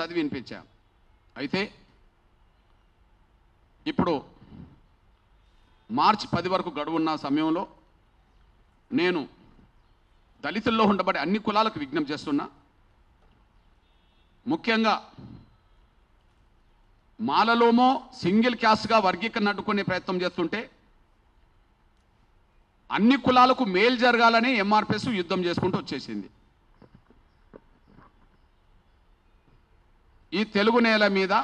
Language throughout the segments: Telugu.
చదివి వినిపించాం. అయితే ఇప్పుడు మార్చి 10 వరకు గడువున్న సమయంలో నేను దళితుల్లో ఉండబడే అన్ని కులాలకు విజ్ఞప్తి చేస్తున్నా. ముఖ్యంగా మాలలోమో సింగిల్ క్యాస్ట్గా వర్గీకరణ అడ్డుకునే ప్రయత్నం చేస్తుంటే అన్ని కులాలకు మేలు జరగాలని ఎంఆర్పిఎస్ యుద్ధం చేసుకుంటూ వచ్చేసింది. ఈ తెలుగు నేల మీద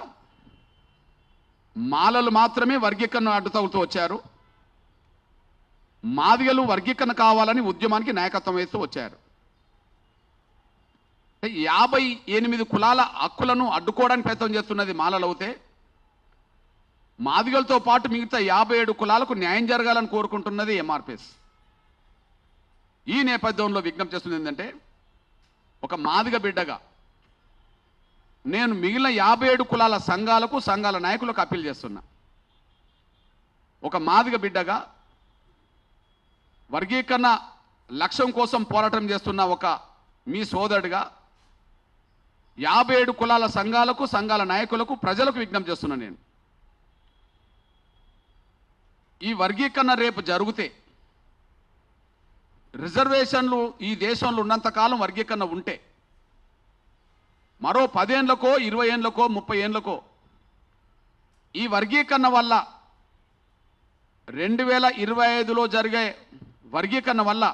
మాలలు మాత్రమే వర్గీకరణ అడ్డుతగులుతూ వచ్చారు. మాదిగలు వర్గీకరణ కావాలని ఉద్యమానికి నాయకత్వం వేస్తూ వచ్చారు. 58 కులాల హక్కులను అడ్డుకోవడానికి ప్రయత్నం చేస్తున్నది మాలలు అవుతే, మాదిగలతో పాటు మిగతా 57 కులాలకు న్యాయం జరగాలని కోరుకుంటున్నది ఎంఆర్పిఎస్. ఈ నేపథ్యంలో విజ్ఞప్తి చేస్తుంది ఏంటంటే, ఒక మాదిగ బిడ్డగా నేను మిగిలిన 57 కులాల సంఘాలకు సంఘాల నాయకులకు అప్పీల్ చేస్తున్నా. ఒక మాదిగ బిడ్డగా వర్గీకరణ లక్ష్యం కోసం పోరాటం చేస్తున్న ఒక మీ సోదరుడిగా 57 కులాల సంఘాలకు సంఘాల నాయకులకు ప్రజలకు విజ్ఞప్తి చేస్తున్నా. నేను ఈ వర్గీకరణ రేపు జరిగితే రిజర్వేషన్లు ఈ దేశంలో ఉన్నంతకాలం వర్గీకరణ ఉంటే మరో 10 ఏళ్ళకో 20 ఏళ్ళకో 30 ఏళ్ళకో ఈ వర్గీకరణ వల్ల 2025లో జరిగే వర్గీకరణ వల్ల